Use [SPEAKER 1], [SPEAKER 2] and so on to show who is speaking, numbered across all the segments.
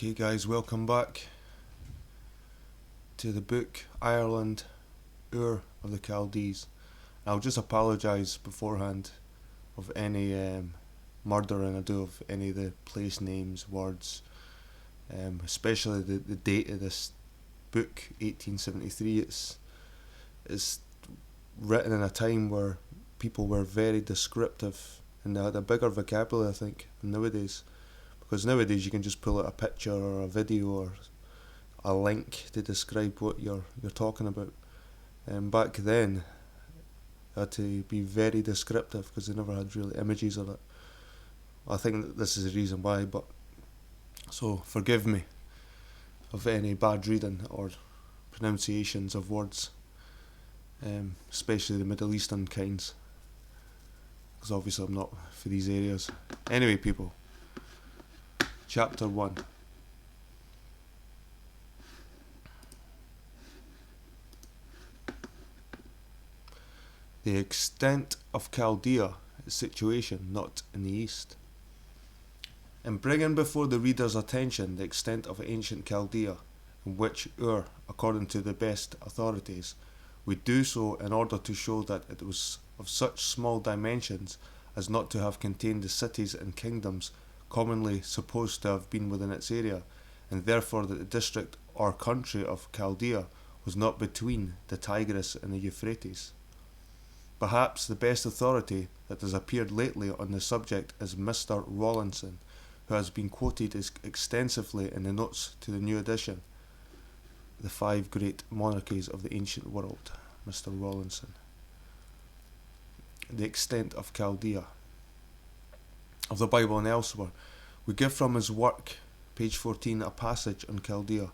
[SPEAKER 1] Okay guys, welcome back to the book Ireland, Ur of the Chaldees. I'll just apologise beforehand of any murdering I do of any of the place names, words, especially the date of this book, 1873. It's written in a time where people were very descriptive and they had a bigger vocabulary, I think, than nowadays. Because nowadays you can just pull out a picture or a video or a link to describe what you're talking about. Back then, they had to be very descriptive because they never had really images of it. I think that this is the reason why, but so forgive me of any bad reading or pronunciations of words, especially the Middle Eastern kinds, because obviously I'm not for these areas. Anyway, people. Chapter 1. The extent of Chaldea, its situation not in the east. In bringing before the reader's attention the extent of ancient Chaldea, in which Ur, according to the best authorities, we do so in order to show that it was of such small dimensions as not to have contained the cities and kingdoms commonly supposed to have been within its area, and therefore that the district or country of Chaldea was not between the Tigris and the Euphrates. Perhaps the best authority that has appeared lately on the subject is Mr. Rawlinson, who has been quoted extensively in the notes to the new edition, The Five Great Monarchies of the Ancient World. Mr. Rawlinson. The extent of Chaldea, of the Bible and elsewhere. We give from his work, page 14, a passage on Chaldea.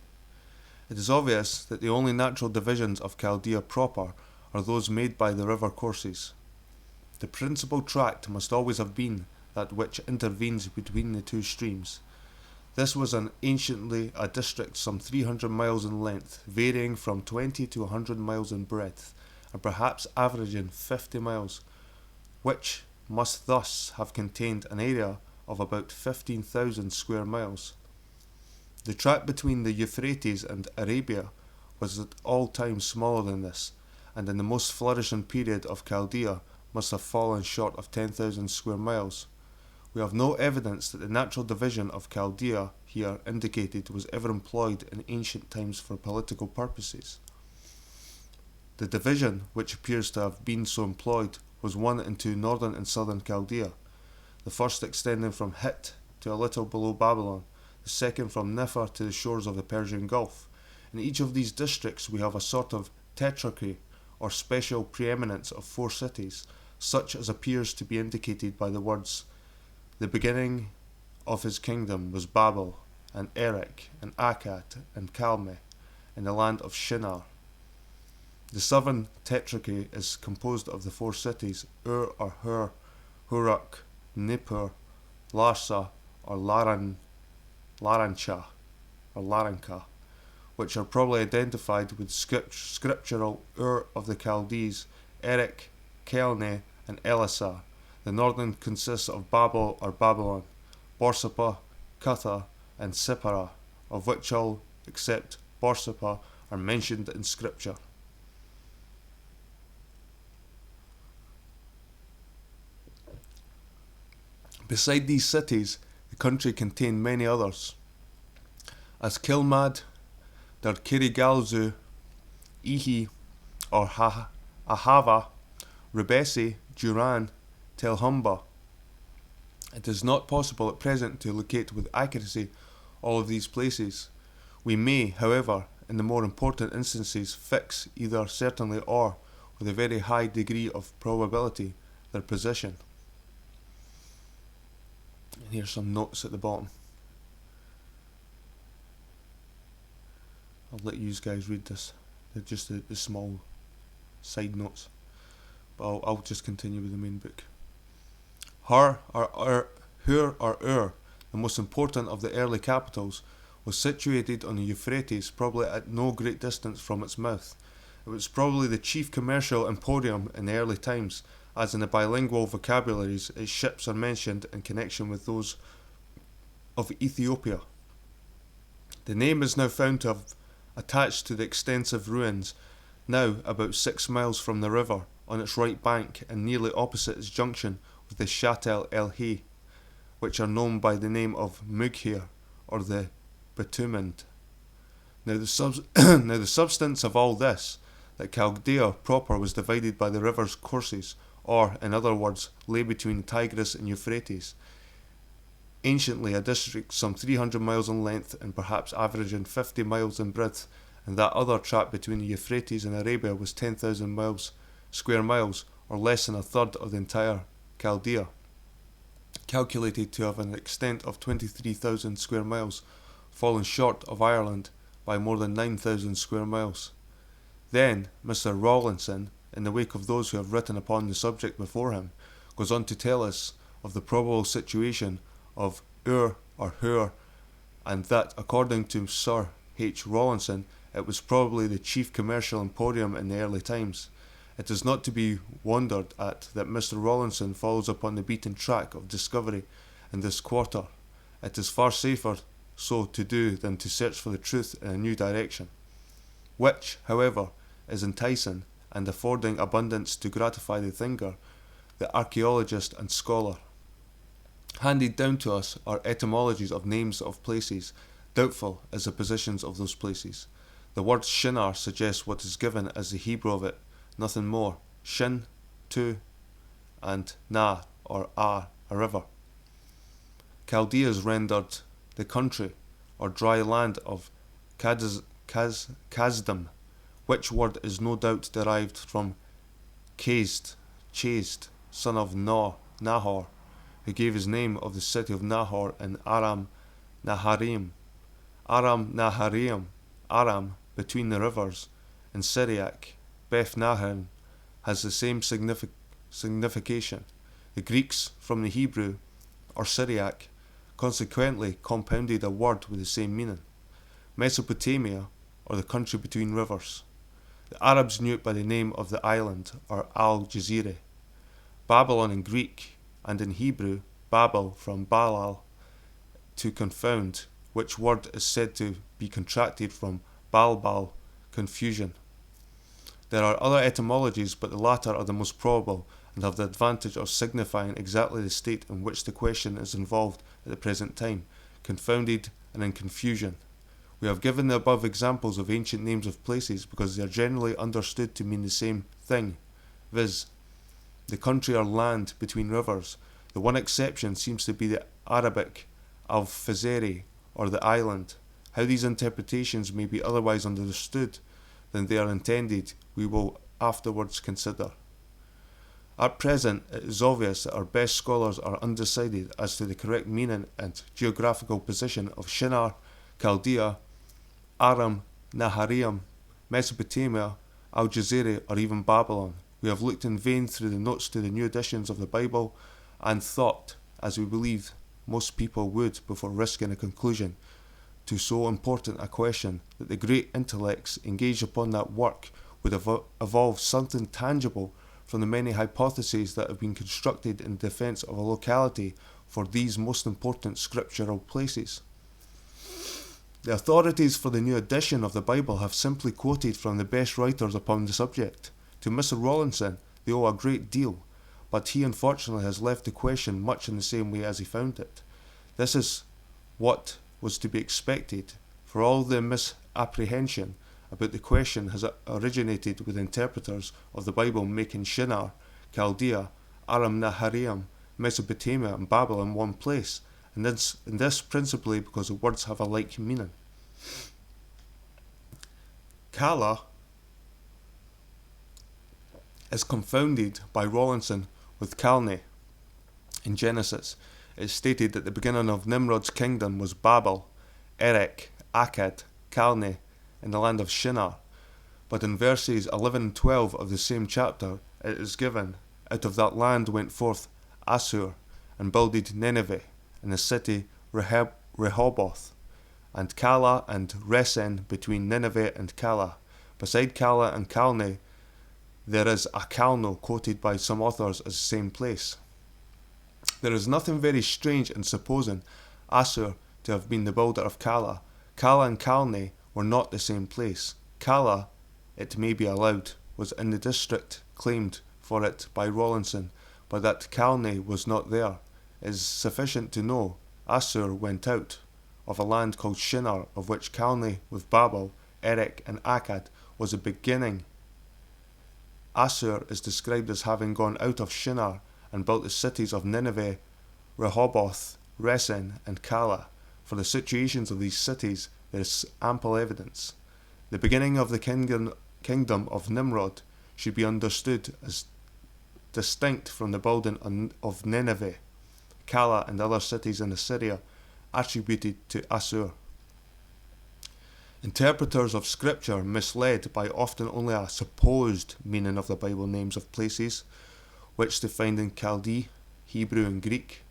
[SPEAKER 1] It is obvious that the only natural divisions of Chaldea proper are those made by the river courses. The principal tract must always have been that which intervenes between the two streams. This was anciently a district some 300 miles in length, varying from 20 to 100 miles in breadth, and perhaps averaging 50 miles, which must thus have contained an area of about 15,000 square miles. The tract between the Euphrates and Arabia was at all times smaller than this, and in the most flourishing period of Chaldea must have fallen short of 10,000 square miles. We have no evidence that the natural division of Chaldea here indicated was ever employed in ancient times for political purposes. The division which appears to have been so employed was one into northern and southern Chaldea, the first extending from Hit to a little below Babylon, the second from Nefer to the shores of the Persian Gulf. In each of these districts we have a sort of tetrarchy, or special preeminence of 4 cities, such as appears to be indicated by the words, the beginning of his kingdom was Babel, and Erech, and Akkad, and Calmeh, in the land of Shinar. The southern tetrarchy is composed of the 4 cities Ur or Hur, Hurak, Nippur, Larsa or Larancha or Laranka, which are probably identified with scriptural Ur of the Chaldees, Erech, Kelne and Elasa. The northern consists of Babel or Babylon, Borsippa, Cutha and Sippara, of which all except Borsippa are mentioned in scripture. Beside these cities, the country contained many others, as Kilmad, Der Kirigalzu, Ihi, or Ahava, Rebesi, Duran, Telhumba. It is not possible at present to locate with accuracy all of these places. We may, however, in the more important instances, fix either certainly or, with a very high degree of probability, their position. And here's some notes at the bottom. I'll let you guys read this. They're just the small side notes. But I'll just continue with the main book. Hur or Ur, the most important of the early capitals, was situated on the Euphrates, probably at no great distance from its mouth. It was probably the chief commercial emporium in the early times, as in the bilingual vocabularies its ships are mentioned in connection with those of Ethiopia. The name is now found to have attached to the extensive ruins, now about 6 miles from the river, on its right bank and nearly opposite its junction with the Shatel el Hay, which are known by the name of Mughir, or the Bitumened. Now the substance of all this, that Chaldea proper was divided by the river's courses, or, in other words, lay between Tigris and Euphrates, anciently a district some 300 miles in length and perhaps averaging 50 miles in breadth, and that other tract between the Euphrates and Arabia was 10,000 square miles, or less than a third of the entire Chaldea, calculated to have an extent of 23,000 square miles, falling short of Ireland by more than 9,000 square miles. Then Mr. Rawlinson, in the wake of those who have written upon the subject before him, goes on to tell us of the probable situation of Ur or Hur, and that, according to Sir H. Rawlinson, it was probably the chief commercial emporium in the early times. It is not to be wondered at that Mr. Rawlinson follows upon the beaten track of discovery in this quarter. It is far safer so to do than to search for the truth in a new direction, which, however, is enticing and affording abundance to gratify the thinker, the archaeologist and scholar. Handed down to us are etymologies of names of places, doubtful as the positions of those places. The word Shinar suggests what is given as the Hebrew of it, nothing more. Shin, two, and Na, or a river. Chaldea is rendered the country, or dry land of Kazdam, which word is no doubt derived from chased, son of Nahor, who gave his name of the city of Nahor in Aram Naharaim. Aram, between the rivers, in Syriac, Beth Nahum, has the same signification. The Greeks, from the Hebrew, or Syriac, consequently compounded a word with the same meaning. Mesopotamia, or the country between rivers. The Arabs knew it by the name of the island, or Al-Jazira. Babylon in Greek, and in Hebrew, Babel from Balal, to confound, which word is said to be contracted from Balbal, confusion. There are other etymologies, but the latter are the most probable and have the advantage of signifying exactly the state in which the question is involved at the present time, confounded and in confusion. We have given the above examples of ancient names of places because they are generally understood to mean the same thing, viz., the country or land between rivers. The one exception seems to be the Arabic al-Fazari, or the island. How these interpretations may be otherwise understood than they are intended, we will afterwards consider. At present, it is obvious that our best scholars are undecided as to the correct meaning and geographical position of Shinar, Chaldea, Aram Naharaim, Mesopotamia, Al-Jazira, or even Babylon. We have looked in vain through the notes to the new editions of the Bible and thought, as we believe most people would before risking a conclusion to so important a question, that the great intellects engaged upon that work would evolve something tangible from the many hypotheses that have been constructed in defence of a locality for these most important scriptural places. The authorities for the new edition of the Bible have simply quoted from the best writers upon the subject. To Mr. Rawlinson they owe a great deal, but he unfortunately has left the question much in the same way as he found it. This is what was to be expected, for all the misapprehension about the question has originated with interpreters of the Bible making Shinar, Chaldea, Aram Naharaim, Mesopotamia and Babylon one place, and this principally because the words have a like meaning. Kala is confounded by Rawlinson with Calne. In Genesis, it is stated that the beginning of Nimrod's kingdom was Babel, Erech, Akkad, Calne, in the land of Shinar, but in verses 11 and 12 of the same chapter it is given, out of that land went forth Assur, and builded Nineveh, and the city Rehoboth, and Kala and Resen between Nineveh and Kala. Beside Kala and Calne, there is a Calno quoted by some authors as the same place. There is nothing very strange in supposing Assur to have been the builder of Kala. Cala and Calne were not the same place. Cala, it may be allowed, was in the district claimed for it by Rawlinson, but that Calne was not there. It is sufficient to know Assur went out of a land called Shinar, of which Calne with Babel, Erech and Akkad was a beginning. Assur is described as having gone out of Shinar and built the cities of Nineveh, Rehoboth, Resen and Cala. For the situations of these cities there is ample evidence. The beginning of the kingdom of Nimrod should be understood as distinct from the building of Nineveh, Cala and other cities in Assyria attributed to Assur. Interpreters of scripture misled by often only a supposed meaning of the Bible names of places, which they find in Chaldee, Hebrew and Greek,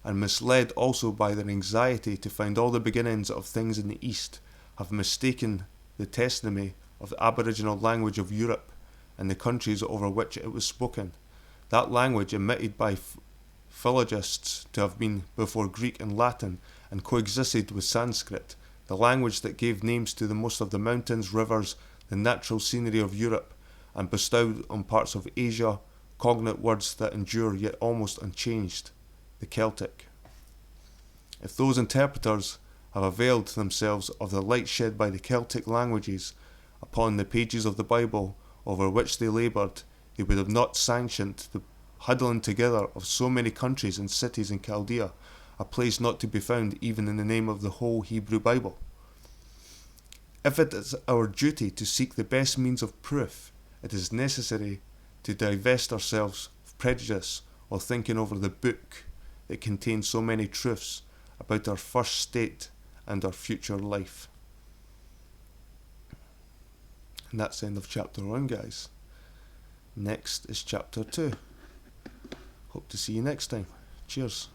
[SPEAKER 1] and misled also by their anxiety to find all the beginnings of things in the East, have mistaken the testimony of the Aboriginal language of Europe and the countries over which it was spoken. That language admitted by philologists to have been before Greek and Latin and coexisted with Sanskrit, the language that gave names to the most of the mountains, rivers, the natural scenery of Europe, and bestowed on parts of Asia cognate words that endure yet almost unchanged, the Celtic. If those interpreters have availed themselves of the light shed by the Celtic languages upon the pages of the Bible over which they laboured, they would have not sanctioned the huddling together of so many countries and cities in Chaldea, a place not to be found even in the name of the whole Hebrew Bible. If it is our duty to seek the best means of proof, it is necessary to divest ourselves of prejudice while thinking over the book that contains so many truths about our first state and our future life. And that's the end of chapter 1, guys. Next is chapter 2. Hope to see you next time. Cheers.